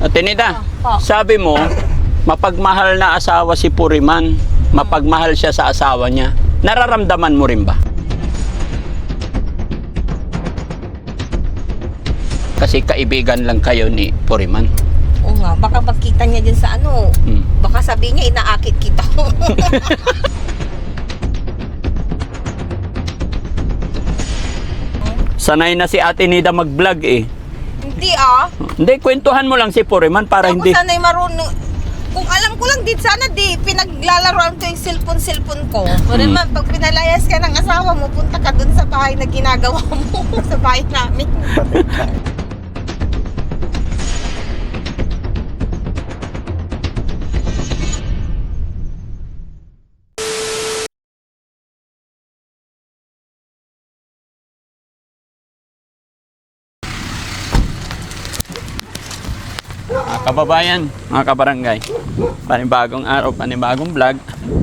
Tinida, Po. sabi mo, mapagmahal na asawa si Puriman. Mapagmahal siya sa asawa niya. Nararamdaman mo rin ba? Kasi kaibigan lang kayo ni Puriman. Oo nga, baka magkita niya dyan sa ano. Baka sabihin niya, inaakit kita. Sanay na si Ate Nida mag-vlog eh. Hindi ah. Hindi, kwentuhan mo lang si Puriman para Ako hindi... sana'y marunong. Kung alam ko lang din sana pinaglalaroan ko yung cellphone ko. Pero naman, pag pinalayas ka ng asawa mo, punta ka dun sa bahay na ginagawa mo. Sa bahay namin. Mga kababayan, mga kabarangay, panibagong araw, panibagong vlog.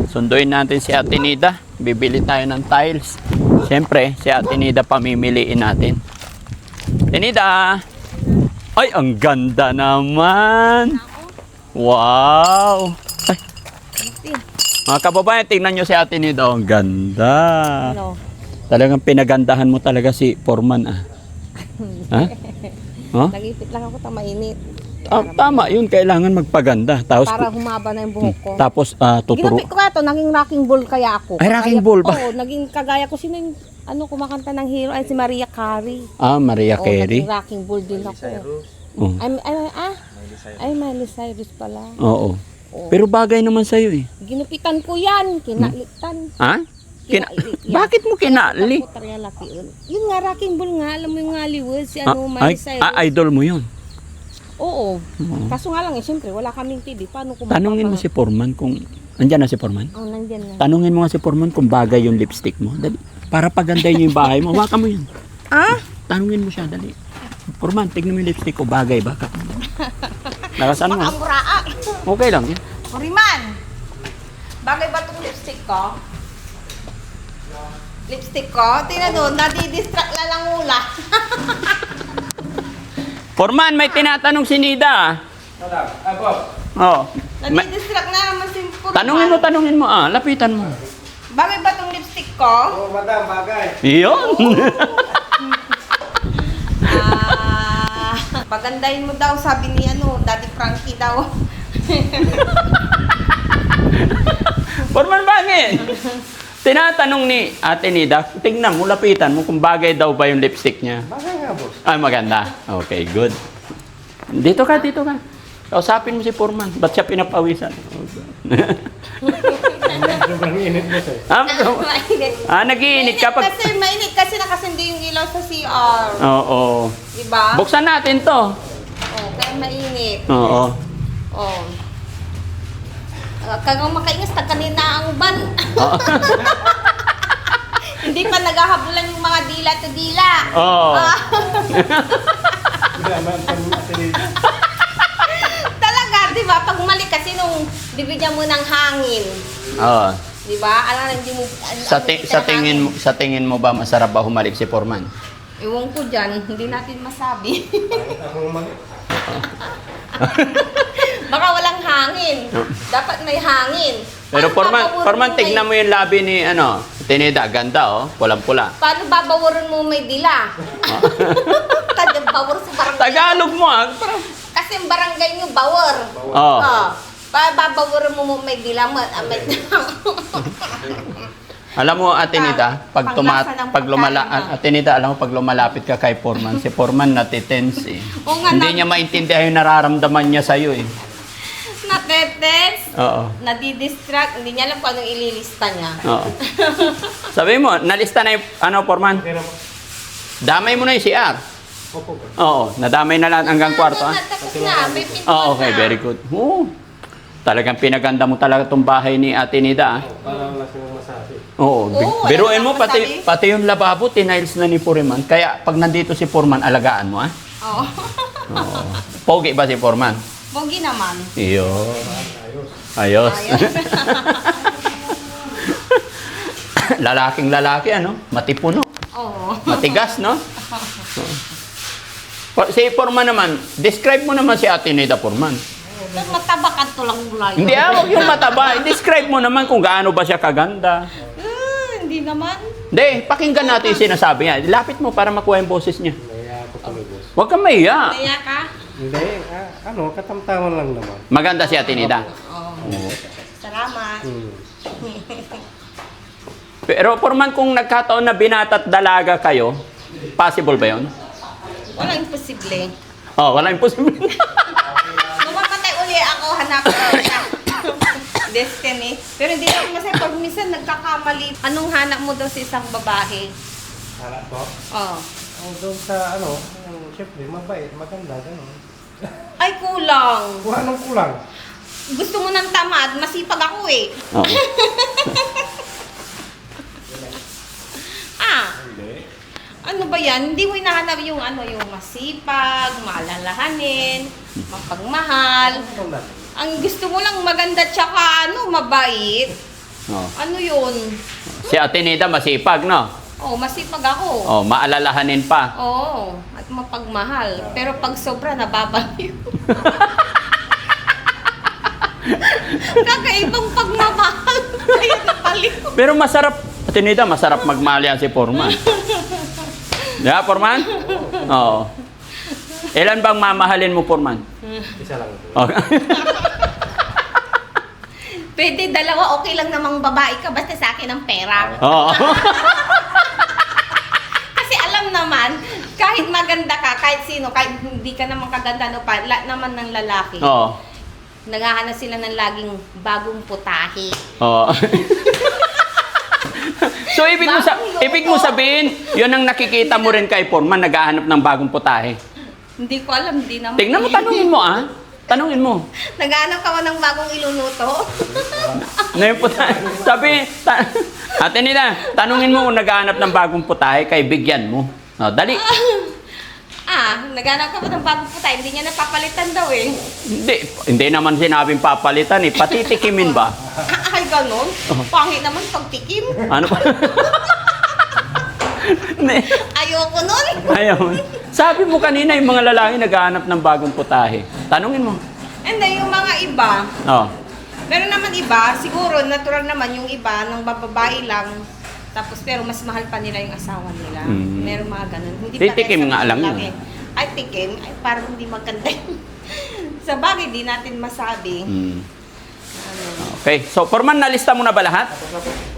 Sunduin natin si Ate Nida. Bibili tayo ng tiles. Siyempre, si Ate Nida pamimiliin natin. Ate Nida! Ay, ang ganda naman! Wow! Ay. Mga kababayan, tingnan nyo si Ate Nida. Ang ganda! Ano? Talagang pinagandahan mo talaga si Foreman ah. Ha? Huh? Nag-ipit lang ako mainit. Tama, yun. Kailangan magpaganda. Tapos, Para humaba na yung buhok ko. tapos tuturo. Ginupit ko nga ito, naging rocking ball kaya ako. Ay, rocking ball ba? Oo, naging kagaya ko. Sino yung kumakanta ng hero? Ay, si Maria Carey. Maria Oo, Carey. naging rocking ball din ako. Oh. Ay, Miley Cyrus pala. Oo. Oo. Pero bagay naman sa'yo eh. Ginupitan ko yan, kinalitan. Ha? Kinali- Bakit mo kinali? Ako talaga laki yun. Yun nga, rocking ball nga. Alam mo yung Hollywood, si Miley Cyrus. Idol mo yun. Oo. Kaso nga lang siyempre, wala kaming TV. Paano kung Tanungin mo si Foreman kung... Andyan na si Foreman? Oh, nandyan na. Tanungin mo nga si Foreman kung bagay yung lipstick mo. Dali. Para pagandahin niyo yung bahay mo. Hawakan mo yun. Tanungin mo siya, dali. Foreman, tignan mo yung lipstick ko. Bagay ba? Nakasan mo? Makamuraa. Okay lang yan. Puriman! Bagay ba itong lipstick ko? Lipstick ko? Tingnan doon, nadidistract lang ula. Foreman, may tinatanong si Nida. Oo. Nadidistract na naman si Puriman. Tanungin mo. Lapitan mo. Bagay ba itong lipstick ko? Oo, madam, bagay. Iyon. Pagandahin mo daw, sabi ni Daddy Frankie daw. Foreman, bakit? Tinatanong ni Ate Nida, tingnan mo, lapitan mo kung bagay daw ba yung lipstick niya. Bagay nga, boss. Ay, maganda. Okay, good. Dito ka. Kausapin mo si Foreman. Ba't siya pinapawisan? Sobrang init, boss eh. Mainit. Nag-iinit ka pag... Mainit kasi nakasindi yung ilaw sa CR. Oo. Diba? Buksan natin to. Oh, kaya mainit. Oo. Oh. Kagang makaingas, kanina ang ban. Hindi pa naghahabulan yung mga dila to dila. Oo. Talaga, di ba? Pag mali kasi nung bibigyan mo ng hangin. Oo. Di ba? Alam, hindi mo... Sa tingin mo ba masarap ba humalik si Foreman? Ewan ko dyan, hindi natin masabi. Baka walang hangin. Dapat may hangin. Pero Paano Foreman, babawaran tignan mo yung labi ni Tinida. Ganda pulang-pula. Paano babawaran mo may dila? Bawor sa barangay. Tagalog mo Kasi ang barangay nyo, bawor. Oo. Babawaran mo may dila mo. Alam mo, Ate Nida, pag Ate Nida, alam mo, pag lumalapit ka kay Foreman, si Foreman natitense eh. Oo nga, Hindi niya maintindihan yung nararamdaman niya sa'yo eh. Natetes. Oo. Nadidistract. Hindi niya alam kung anong ililista niya. Oo. Sabi mo, nalista na yung, Foreman? Damay mo na yung CR. Opo, boss. Oo, nadamay na lang hanggang kwarto. Tapos na, may pintuan Okay, na. very good. Oo. Talagang pinaganda mo talaga itong bahay ni Ate Nida. Parang lasing masabi. Oo. Oo, Biruin mo, wala naman pati yung lababo, tiniles na ni Foreman. Kaya pag nandito si Foreman, alagaan mo, Oo. Oo. Pogi ba si Foreman? Bogi naman. Iyo. Ayos. Lalaking lalaki, Matipuno. Oo. Matigas, no? Si Foreman naman, describe mo naman si Ate Nida Foreman. Matabakan to lang mula yun. Hindi, huwag yung mataba. Describe mo naman kung gaano ba siya kaganda. Hindi naman. Hindi, pakinggan natin yung sinasabi niya. Lapit mo para makuha yung boses niya. Naya ako tuloy, boss. Huwag kang mahiya. Kaya ka? Hindi, katamtaman lang naman. Maganda si Ate Nida. Oo. Salamat. Pero Foreman, kung nagkataon na binata at dalaga kayo, possible ba yun? Walang imposible. Oh, wala imposible. Mapapatay uli ako, hanap ko na destiny. Pero hindi ako masaya pag minsan nagkakamali. Anong hanap mo daw sa isang babae? Hala po. Oh. Ang doon sa syempre, mabait, maganda, gano'n. Ay, kulang. Anong kulang? Gusto mo ng tamad, masipag ako eh. Oo. Hindi. Ano ba yan? Hindi mo hinahanap yung yung masipag, maalalahanin, mapagmahal. Ang gusto mo lang maganda tsaka mabait. Oh. Ano yun? Si Ate Nida masipag, no? Oh, masipag ako. Oh, maalalahanin pa. Oo, at mapagmahal. Pero pag sobra, nababaliw. Kakaibang pagmamahal. Kaya napaliw. Pero masarap, Ate Nida, masarap magmahal yan si Foreman. Yeah, Foreman? Oo. Ilan bang mamahalin mo, Foreman? Isa lang. Oh. Pwede dalawa, okay lang namang babae ka, basta sa akin ang pera. Oo. Kasi alam naman, kahit maganda ka, kahit sino, kahit hindi ka naman kaganda, lahat naman ng lalaki. Oo. Naghahanap sila ng laging bagong putahe. Oo. So, ibig mo sabihin, yun ang nakikita mo rin kay Foreman, naghahanap ng bagong putahe. Hindi ko alam, hindi naman. Tingnan mo, tanungin mo, ah. Tanungin mo. Naghahanap ka ba ng bagong iluluto? Ano yung putahe? Ate Nida, tanungin mo kung naghahanap ng bagong putahe, kay bigyan mo. Oh, dali. Naghahanap ka ba ng bagong putahe? Hindi niya napapalitan daw eh. Hindi naman sinabing papalitan eh. Patitikimin ba? Ay, ganun? Pangit naman pagtikim. Ano pa? Ayoko nun. Ayaw. Sabi mo kanina yung mga lalaki naghahanap ng bagong putahe. Tanungin mo. Hindi, yung mga iba, Oh. meron naman iba, siguro natural naman yung iba, ng bababae lang. Tapos pero mas mahal pa nila yung asawa nila. Mm. Meron mga ganun. Hindi Titikim parehas nga sa lang lalaki. yun. Ay, tikim. Ay, parang hindi maganda yun. Sa bagay, di natin masabi. Hmm. Okay. So, Foreman, nalista mo na ba lahat?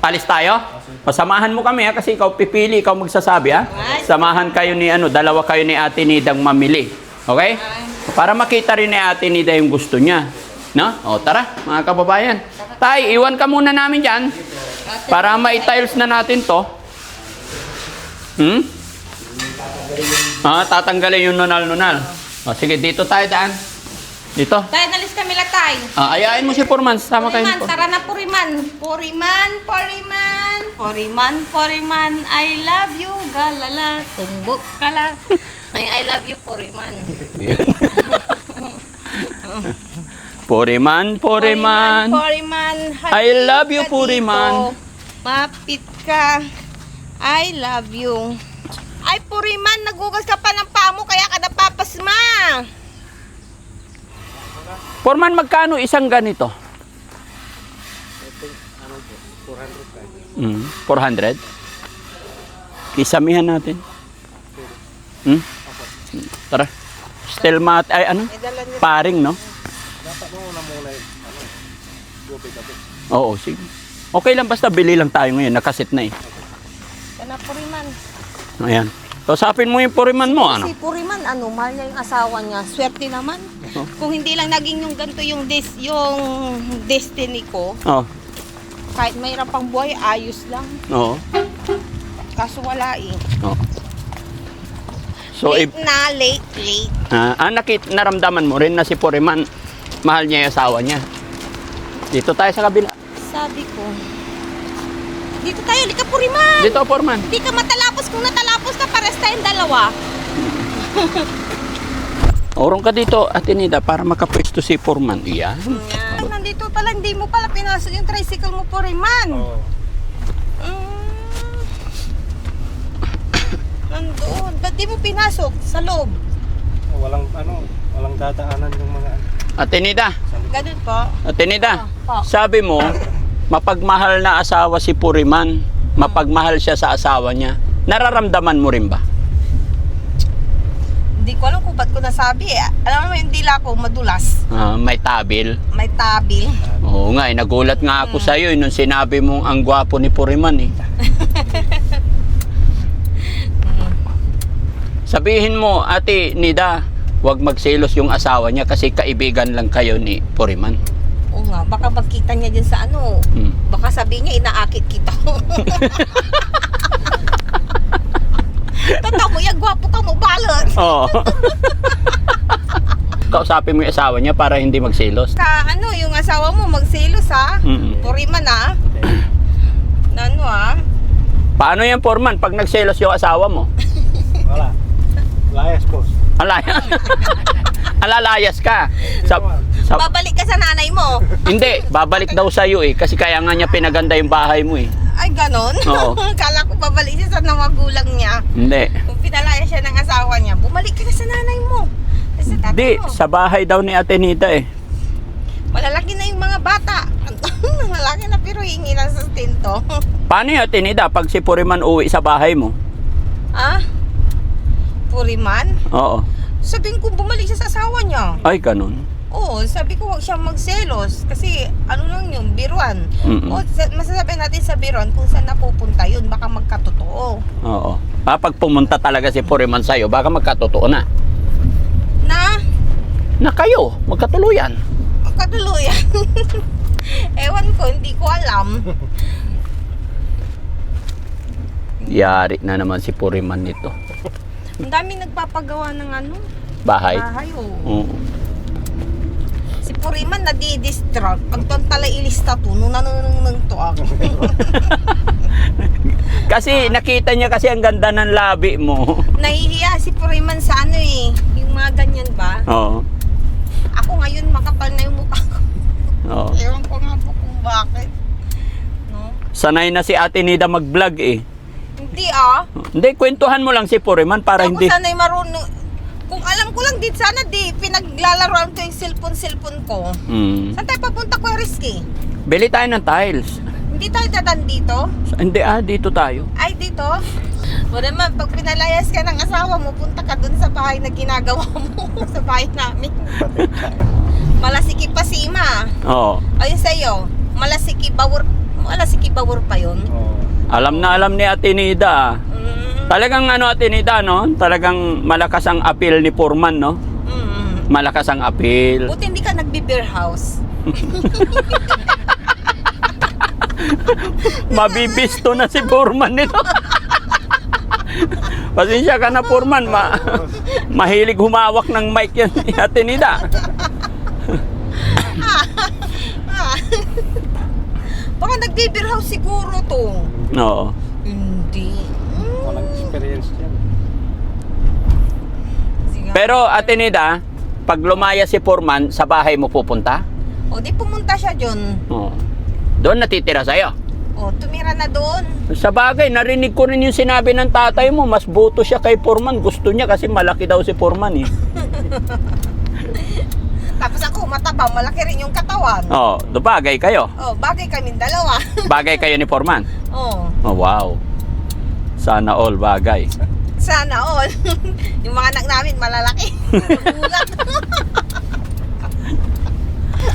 Alis tayo? Pasamahan mo kami ha, kasi ikaw pipili, ikaw magsasabi ha. Samahan kayo ni dalawa kayo ni Ate Nidang mamili. Okay? Para makita rin ni Ate Nida yung gusto niya. No? O, tara, mga kababayan. Tay, iwan ka muna namin dyan. Para ma-tiles na natin to. Tatanggalin yung nunal-nunal. O, sige, dito tayo daan. Dito. Tayo, nalis kami lang tayo. Ayain mo si Foreman. Sama kayo. Puriman, tara na Puriman. Puriman, Puriman. Puriman, Puriman. I love you, galala. Tumbok ka lang. I love you, Puriman. Puriman, Puriman. Puriman. I love you, Puriman. Mapit ka. I love you. Ay, Puriman, nagugas ka pa ng paa mo, kaya ka napapasma. Foreman, magkano isang ganito? 400? Kisamihan natin. Tara. Still mat, ay ano? Paring, no? Oo, sige. Okay lang, basta bili lang tayo ngayon. Nakasit na eh. Kana Puriman. Ayan. Kausapin mo yung Puriman mo, ano? Si Puriman, mahal niya yung asawa niya. Swerte naman. Kung hindi lang naging yung ganito yung destiny ko, Oo. kahit mayroon pang buhay, ayos lang. Oo. Kaso wala eh. Oo. So, Late. naramdaman mo rin na si Puriman, mahal niya yung asawa niya. Dito tayo sa kabila. Sabi ko, dito tayo, lika Puriman. Dito, Foreman. Hindi ka matalapos. Kung natalapos ka, pares tayong dalawa. Orong ka dito, Ate Nida, para makapwesto si Foreman. Iyan. Nandito pala, hindi mo pala pinasok yung tricycle mo, Puriman. Oo. Nandoon. Ba't di mo pinasok sa loob? walang dadaanan yung mga ano. Ate Nida, Ganun po. Ate Nida, Po. sabi mo, mapagmahal na asawa si Puriman. Mapagmahal siya sa asawa niya. Nararamdaman mo rin ba? Hindi ko alam kung ba't ko nasabi eh. Alam mo yung dila ko madulas. May tabil. May tabil. Oo nga, nagulat nga ako sa iyo nung sinabi mong ang gwapo ni Puriman eh. Sabihin mo, Ate Nida, huwag magselos yung asawa niya kasi kaibigan lang kayo ni Puriman. Oo nga, baka magkita niya dyan sa ano. Baka sabihin niya, inaakit kita. Totoo mo yan, gwapo ka mo, balot. Oo. Kausapin mo yung asawa niya para hindi magselos. Ano, yung asawa mo, magselos ha. Puriman ha. Na ano ha. Paano yan, Foreman, pag nagselos yung asawa mo? Wala. Layas, boss. Alalayas ka. Sa, Babalik ka sa nanay mo. hindi, babalik daw sa iyo eh. Kasi kaya nga niya pinaganda yung bahay mo eh. Ay, ganon? Oo. Kala ko babalik siya sa magulang niya. Hindi. Kung pinalaya siya ng asawa niya, bumalik ka na sa nanay mo. Sa tatay Hindi, mo. sa bahay daw ni Ate Nida eh. Malalaki na yung mga bata. Malalaki na pero hingi ng sustento. Paano yung Ate Nida pag si Puriman uwi sa bahay mo? Ah? Puriman? Oo. Sabihin ko bumalik siya sa asawa niya. Ay, ganun. Oo, sabi ko huwag siyang magselos. Kasi ano lang yung biruan. O, masasabi natin sa biruan kung saan napupunta yun. Baka magkatotoo. Oo. Pag pumunta talaga si Puriman sa'yo, baka magkatotoo na. Na kayo, magkatuluyan. Magkatuluyan. Ewan ko, hindi ko alam. Yari na naman si Puriman nito. Ang dami nagpapagawa ng ano, Bahay? bahay oh. Oo. Si Puriman nadi-distract. Pag doon tala ilista to, nung nanunung to ako. Kasi nakita niya kasi ang ganda ng labi mo. Nahihiya si Puriman sa ano eh, yung mga ganyan ba? Oo. Ako ngayon makapal na yung mukha ko. Oo. Ewan ko nga po kung bakit. No? Sanay na si Ate Nida mag-vlog eh. Hindi ah. Hindi, kwentuhan mo lang si Puriman para Ako hindi... sana'y marunong. Kung alam ko lang din sana di pinaglalaroan ko yung cellphone ko. Saan tayo papunta ko Rizky? Bili tayo ng tiles. Hindi tayo dadan dito? Hindi dito tayo. Ay, dito? O naman, pag pinalayas ka ng asawa mo, punta ka dun sa bahay na ginagawa mo. Sa bahay namin. Malasiki pa si Ima. Oo. Ayun sa'yo, Malasiki Bawor pa yun. Alam na alam ni Ate Nida. Talagang ano Ate Nida, no? Talagang malakas ang appeal ni Foreman, no? Malakas ang appeal. Buti hindi ka nagbe-beer house. Mabibisto na si Foreman nito. Pasensya ka na, Foreman. Mahilig humawak ng mic yan ni Ate Nida. Baka nagbe-beer house siguro to. Oo. Hindi. Walang experience dyan. Sige. Pero Ate Nida, pag lumaya si Foreman, sa bahay mo pupunta? O, di pumunta siya dyan. Oo. Doon natitira sa'yo. O, tumira na doon. Sa bagay, narinig ko rin yung sinabi ng tatay mo, mas boto siya kay Foreman. Gusto niya kasi malaki daw si Foreman eh. Tapos ako, mataba, malaki rin yung katawan. Oo, bagay kayo. O, bagay kaming dalawa. Bagay kayo ni Foreman. O, Oh, wow. Sana all bagay. sana all. Yung mga anak namin, malalaki. Gulat.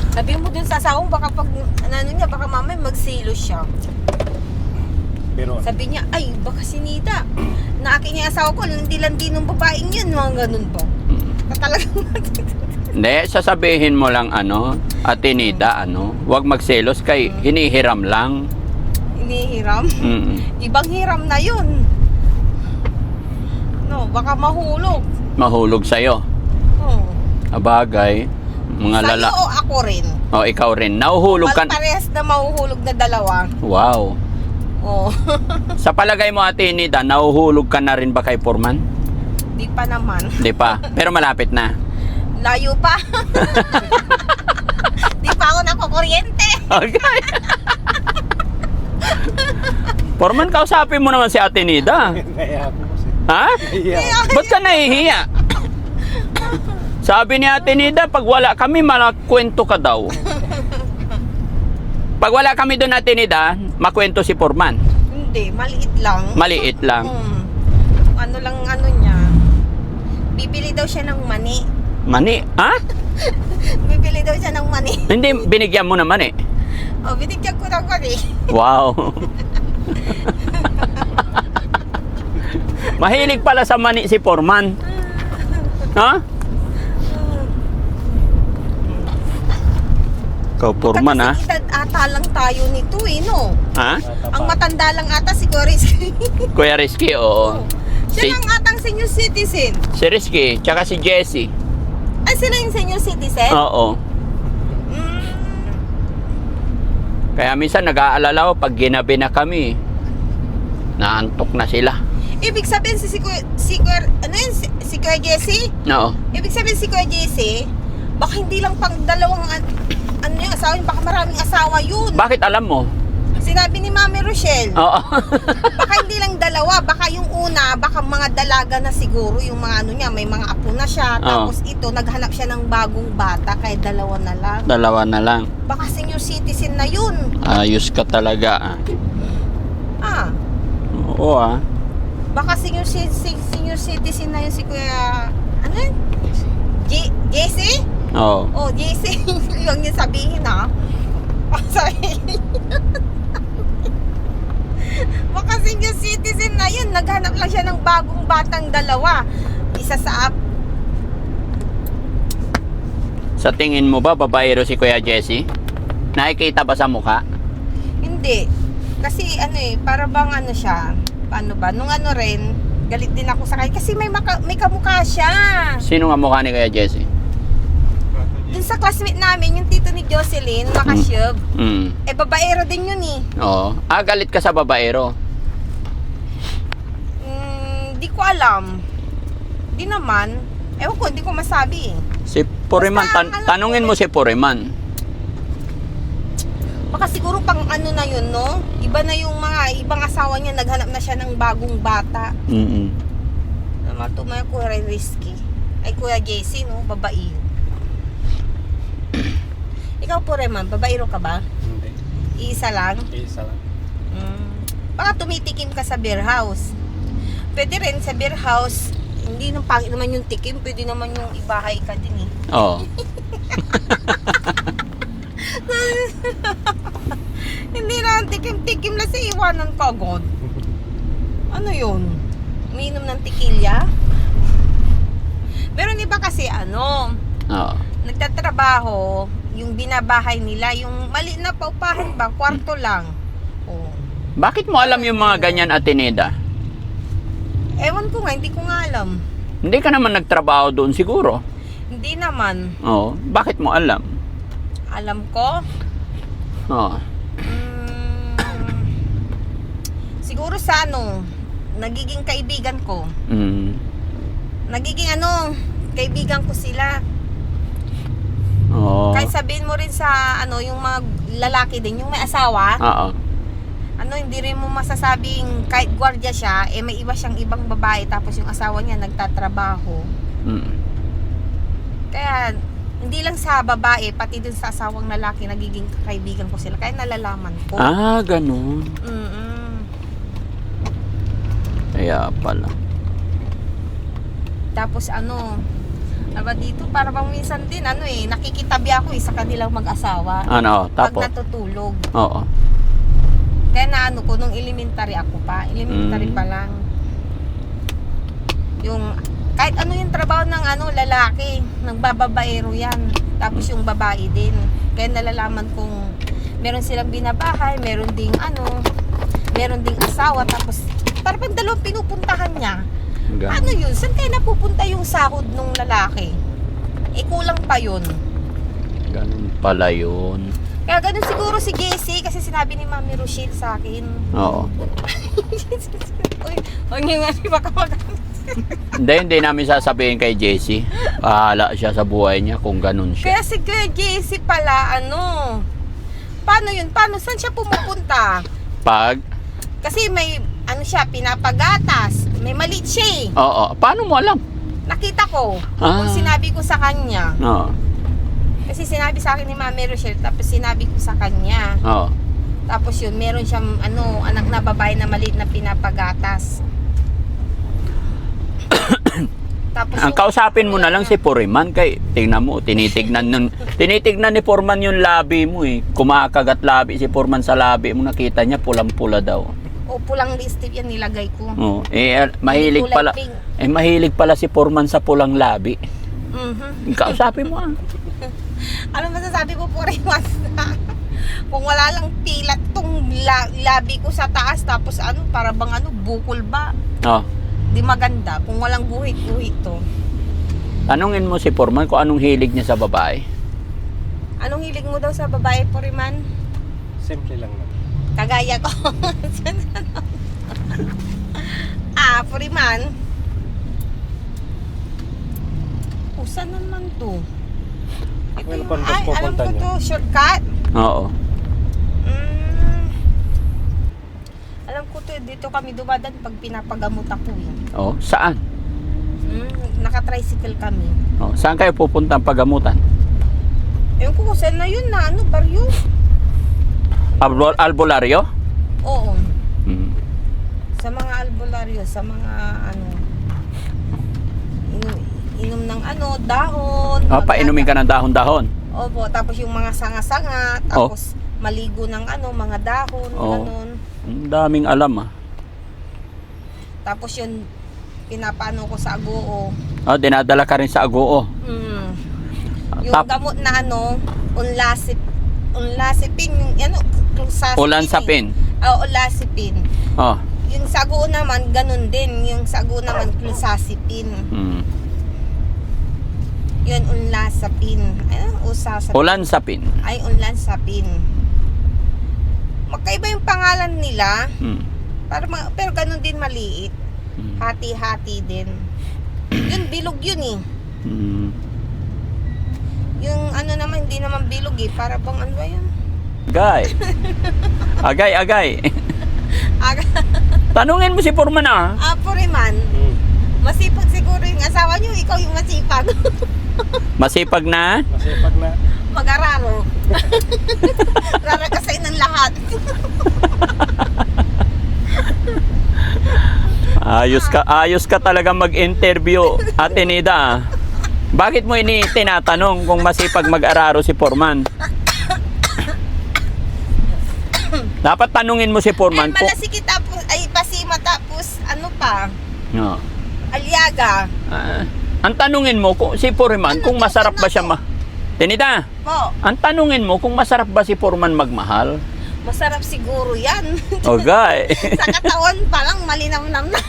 Sabi mo dun sa asawa mo, baka pag, ano niya, baka mamay magsilo siya. Pero Sabi niya, ay, baka si Nida. Naakin niya yung asawa ko, landi-landi ng babaeng yun, mga ganun po. Talagang Hindi, sasabihin mo lang Ate Nida, huwag magselos kay hinihiram lang. inihiram. Mm. Ibang hiram na yun. No, baka mahulog. Mahulog sa'yo. Oh. Abagay, mga Sa'yo lala. o ako rin? O, ikaw rin. Nahuhulog ka. Parehas na mahuhulog na dalawa. Wow. Oh. Sa palagay mo, Ate Nida, nahuhulog ka na rin ba kay Foreman? Di pa naman. Di pa. Pero malapit na. Layo pa. Di pa ako nakukuryente. Okay. Foreman, kausapin mo naman si Ate Nida. kaya ako kasi. Ha? Iya. Ba't ka nahihiya? Sabi ni Ate Nida, pag wala kami, malakwento ka daw. Pag wala kami doon, Ate Nida, makwento si Foreman. Hindi, maliit lang. Maliit lang. Ano lang ano niya. Bibili daw siya ng mani. Mani? Ha? Bibili daw siya ng mani. Hindi, binigyan mo naman eh. Oh, binigyan ko ng mani. Wow. Mahilig pala sa mani si Foreman. Ha? Ikaw, Foreman, ha? Kasi edad ata lang tayo nito eh, no? Ha? Ang matanda lang ata si Rizky. Kuya Rizky, oo. Siya Si, lang atang senior citizen. si Rizky, tsaka si Jessie. Ay, sila yung senior citizen? Oo. Mm. Kaya minsan nag-aalala ko pag ginabi na kami. Naantok na sila. Ibig sabihin si Kuya Jessie? Oo. Ibig sabihin si Kuya Jessie, baka hindi lang pang dalawang ano yung asawa yun, baka maraming asawa yun. Bakit alam mo? Sinabi ni Mami Rochelle, Oo. baka hindi lang dalawa, baka yung una, baka mga dalaga na siguro, yung mga ano niya, may mga apo na siya, tapos ito, naghanap siya ng bagong bata, kaya dalawa na lang. Dalawa na lang. Baka senior citizen na yun. Ayos ka talaga. Ah, Oo ah. baka senior citizen na yun si Kuya, ano yun? JC? Oo. Oh, JC, yung yung sabihin ha. Oh, sorry. Baka senior citizen na yun. Naghanap lang siya ng bagong batang dalawa. Isa sa Sa tingin mo ba, babaero si Kuya Jessie? Nakikita ba sa mukha? Hindi. Kasi ano eh, para bang ano siya. Paano ba? Nung ano rin, galit din ako sa kanya. Kasi may kamukha siya. Sino nga mukha ni Kuya Jessie? Dun sa classmate namin, yung tito ni Jocelyn, Makasyub. Mm. Eh, babaero din yun eh. Oo. Galit ka sa babaero. Di ko alam. Di naman. Ewan ko, hindi ko masabi eh. Si Foreman, Basta, alam tanungin ko mo si Foreman. Baka siguro pang ano na yun, no? Iba na yung mga ibang asawa niya, naghanap na siya ng bagong bata. Mm. Matumaya Kuya Rizky. Ay, Kuya JC, no? Babae. Ikaw po, Reman, babaero ka ba? Hindi. Iisa lang? Isa lang. Baka tumitikim ka sa beer house. Pwede rin sa beer house, hindi nang pangit naman yung tikim, pwede naman yung ibahay ka din eh. Oo. Hindi na tikim-tikim na sa iwanan ka agad. Ano yun? Umiinom ng tekilya? Meron iba kasi ano, Oo. nagtatrabaho, yung binabahay nila, yung mali na paupahan ba, kwarto lang. Oh. Bakit mo alam yung mga ganyan, Ate Nida? Ewan ko nga, hindi ko nga alam. Hindi ka naman nagtrabaho doon siguro. Hindi naman. Oo. Bakit mo alam? Alam ko, Oo. siguro sa ano, nagiging kaibigan ko. Mm. Nagiging ano, kaibigan ko sila. Oo. Kahit sabihin mo rin sa ano, yung mga lalaki din, yung may asawa, Oo. ano, hindi rin mo masasabing kahit gwardiya siya, eh may iba siyang ibang babae tapos yung asawa niya nagtatrabaho. Mm. Kaya hindi lang sa babae, pati dun sa asawang lalaki nagiging kaibigan ko sila. Kaya nalalaman ko. Ganun. Kaya pala. Tapos ano, aba dito, para bang minsan din, ano eh, nakikitabi ako sa kanilang mag-asawa. Ano? Pag Tapos? natutulog. Oo. Kaya naano ko, nung elementary ako pa. Elementary pa lang. Yung, kahit ano yung trabaho ng ano, lalaki, nagbababaero yan. Tapos yung babae din. Kaya nalalaman kong meron silang binabahay, meron ding ano, meron ding asawa, tapos parang dalawang pinupuntahan niya. Ganun. Ano yun? Saan kayo napupunta yung sahod nung lalaki? Eh, kulang pa yun. Ganun pala yun. Kaya ganun siguro si JC kasi sinabi ni Mami Rochelle sa akin. Oo. Uy, huwag niyo nga baka Hindi namin sasabihin kay Jessie. Bahala siya sa buhay niya kung ganun siya. Kaya si Kuya JC pala, ano, paano yun? Paano? Saan siya pumupunta? Pag? Kasi may, ano siya, pinapagatas. May maliit siya eh. Oo. Paano mo alam? Nakita ko. Ah. Kung sinabi ko sa kanya. Oo. Kasi sinabi sa akin ni Mami Rochelle, tapos sinabi ko sa kanya. Oo. Tapos yun, meron siyang anak na babae na maliit na pinapagatas. Tapos Ang kausapin mo na lang si Foreman kay tingnan mo, tinitignan ni Foreman yung labi mo eh. Kumakagat labi si Foreman sa labi mo, nakita niya pulang-pula daw. O pulang lipstick yan nilagay ko. Oh, mahilig Kulay pala. pink. Mahilig pala si Foreman sa pulang labi. Mhm. Kausapin mo ah. Ano masasabi ko po rin, kung wala lang pilat tong labi ko sa taas, tapos para bang bukol ba? Oh. Di maganda kung walang guhit-guhit to. Tanungin mo si Foreman kung anong hilig niya sa babae. Anong hilig mo daw sa babae, Poriman? Simple lang naman. Kagaya ko. Poriman. Saan naman to? Ito Well, yung, kung alam pupunta ko niyo. to, shortcut. Oo. Alam ko to, dito kami dumadaan pag pinapagamot ako eh. Oh, saan? Naka-tricycle kami. Oh, saan kayo pupunta ang pagamutan? Ewan ko kung saan na yun na, baryo? Albularyo? Oo. Hmm. Sa mga albularyo, sa mga inom ng dahon. Painumin ka ng dahon-dahon. Opo, tapos yung mga sanga-sanga, tapos maligo ng mga dahon, ganun. Ang daming alam ah. Tapos yun, pinapano ko sa agoo. Dinadala ka rin sa agoo. Yung gamot na unlasipin, yung clusasipin. Ulansapin. Ulasipin. Oh. Yung sa agoo naman, ganun din. Yung sa agoo naman, clusasipin. Hmm. Yun, unlasapin. Usasapin. Ulansapin. Ay, unlansapin. Magkaiba yung pangalan nila. Hmm. Pero ganun din maliit. Hmm. Hati-hati din. Yun, bilog yun eh. Hmm. Yung naman, hindi naman bilog eh. Para bang ba yun? Agay. Tanungin mo si Foreman ah. Poriman. Masipag siguro yung asawa niyo. Ikaw yung masipag. Masipag na? Masipag na. Mag-araro. Raragasain ng lahat. Ayos ka talaga mag-interview, Ate Nida ah. Bakit mo tinatanong kung masipag mag-araro si Foreman? Dapat tanungin mo si Foreman kung... Malasiki tapos, pasima tapos, No. Aliaga. Ang tanungin mo kung si Foreman kung masarap ba siya Tinida, Po, ang tanungin mo kung masarap ba si Foreman magmahal? masarap siguro yan. Okay. Sa katawan pa lang, malinamnam na.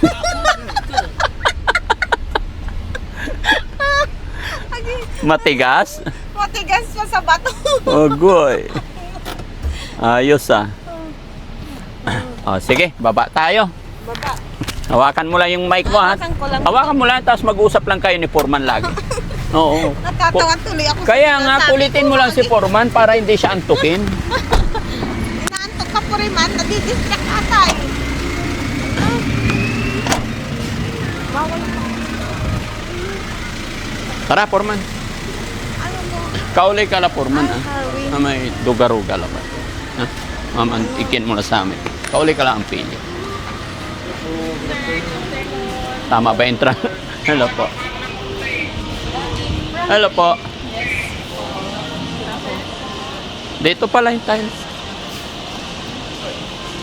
Matigas? Matigas pa sa bato. Ogoy. Ayos ah. Sige, baba tayo. Baba. Hawakan mo lang yung mic mo ha. Hawakan ko lang. Hawakan mo lang tapos mag-usap lang kayo ni Foreman lagi. Oo. Natatawa tuloy ako. Kaya nga kulitin mo lang si Foreman para hindi siya antukin. Inaantok ka po rin man, nadidistract ata eh. Bawal pa. Tara, Foreman. Ano mo? Kaulay ka la, Foreman ha. Halloween. May dugaruga lang ba? Ha? Ikin mo na sa amin. Kaulay ka lang ang pili. Tama ba entra? Hello po. Hello po. Dito pala yung tiles.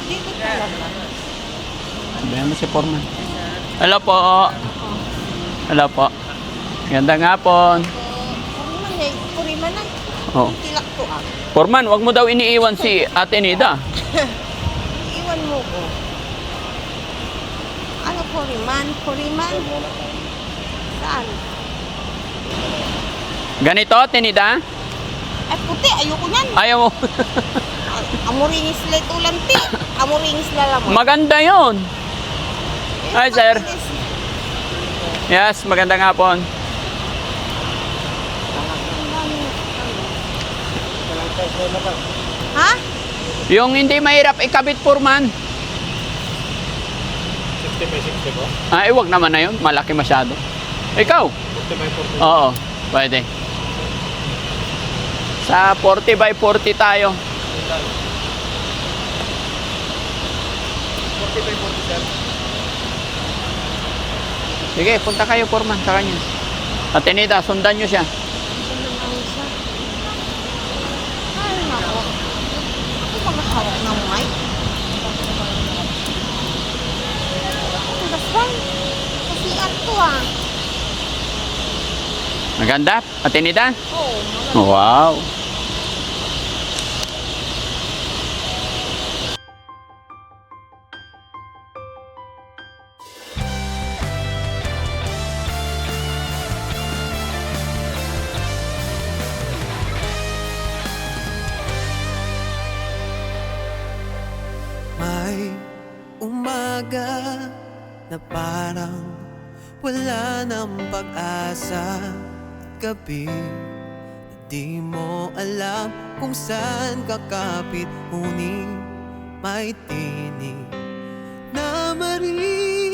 Dito talaga. Sabihan mo si Foreman. Hello po. Hello po. Gandang hapon. Puriman na. Oh. Tilak to ah. Foreman, wag mo daw iniiwan si Ate Nida. Iwan mo ko. Ano puriman? Puriman? Saan? Ganito, Ate Nida? Ay puti, ayoko nan. Ayaw mo. Amuringis lang ulan ti. Amuringis na lang. Maganda yon. Hi, sir. Yes, magandang hapon. Ha? Yung hindi mahirap ikabit, Foreman. 60 by 60 po. Ay, wag naman na yun. Malaki masyado. Ikaw? Oo, pwede. Sa 40 by 40 tayo. 40 by 40, sir. Sige, punta kayo, Foreman, sa kanya. Atenida, sundan nyo siya. Ay, nako. Ako pa mahawak ng mic. That's fine. Kasi ato ah. Maganda, Atenida? Oo, maganda. Wow. May umaga na parang wala ng pag-asa. Gabi na di mo alam kung saan kakapit. Ngunit may tinig na maririnig.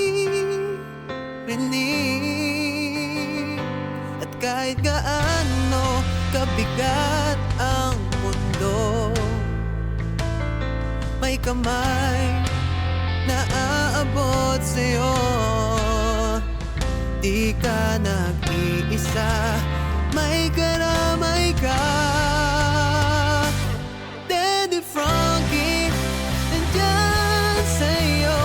At kahit gaano kabigat ang mundo, may kamay na aabot sa'yo. Di ka nag-iisa, may karamay ka. Daddy Frankie, nandyan sa'yo.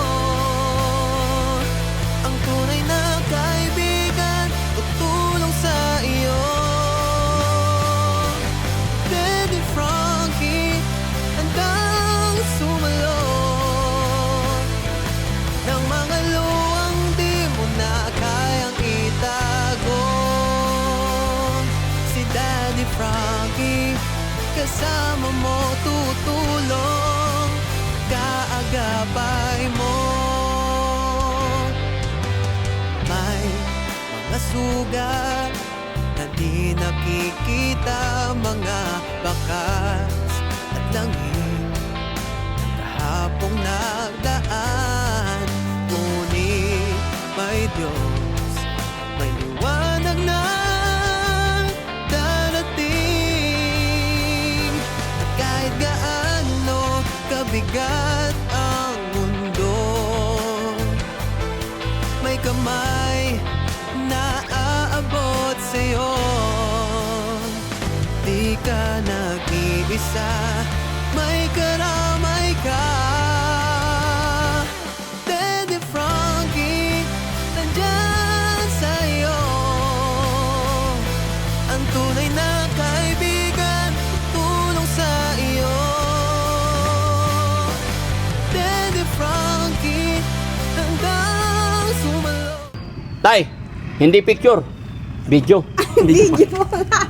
Ang tunay na kaibigan, tutulong sa iyo. Daddy Frankie, handang sumalo ng mga luwang di mo na kayang itago. Si Daddy Frankie, kasama mo, tutulong, kaagapay mo. May mga sugat na di nakikita, mga bakas at langit kahapong nagdaan. Ngunit may Diyos, may liwanag na darating. At kahit gaano kabigat ang mundo, may kamay na aabot sa'yo. Di ka nag-iisa, may karamay ka. Daddy Frankie, nandyan sa'yo. Ang tunay na kaibigan, tutulong sa iyo. Daddy Frankie, hanggang sumalo. Tay, hindi picture. Video. Video mo nga.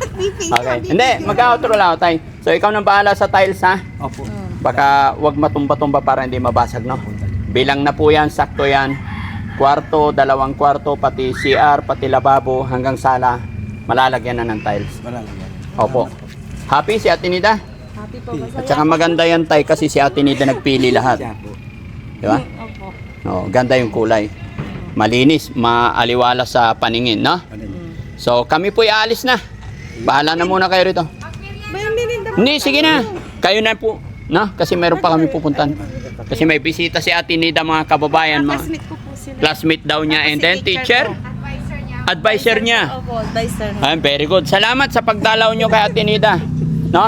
Okay. Hindi, mag-outro lang ako, Tay. So, ikaw nang bahala sa tiles, ha? Opo. Baka wag matumba-tumba para hindi mabasag, no? Bilang na po yan, sakto yan. Kwarto, 2 kwarto, pati CR, pati lababo, hanggang sala. Malalagyan na ng tiles. Wala lang yan. Opo. Happy si Atenida? Happy po. At saka maganda yan, Tay, kasi si Atenida nagpili lahat. Siya po. Di ba? Opo. No, ganda yung kulay. Malinis, maaliwala sa paningin, no? Ano yun? So, kami po'y aalis na. Bahala na muna kayo rito. May mirinda mo. Hindi, sige na. Kayo na po. No? Kasi meron pa kami pupuntan. Kasi may bisita si Atenida, mga kababayan. Mga Classmate ko po sila. classmate daw niya. And then teacher? Advisor niya. Opo, advisor. Ay, very good. Salamat sa pagdalaw nyo kay Atenida. No?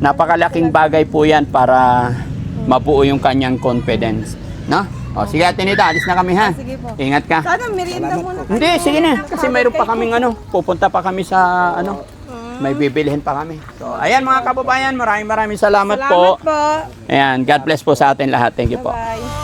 Napakalaking bagay po yan para mabuo yung kanyang confidence. No? O, sige Atenida, alis na kami ha. Sige po. Ingat ka. Sana merienda muna. Hindi, sige na. Kasi mayroon pa kaming pupunta pa kami sa may bibilihin pa kami. So, ayan mga kababayan, maraming salamat po. Salamat po. Ayan, God bless po sa atin lahat. Thank you po. Bye.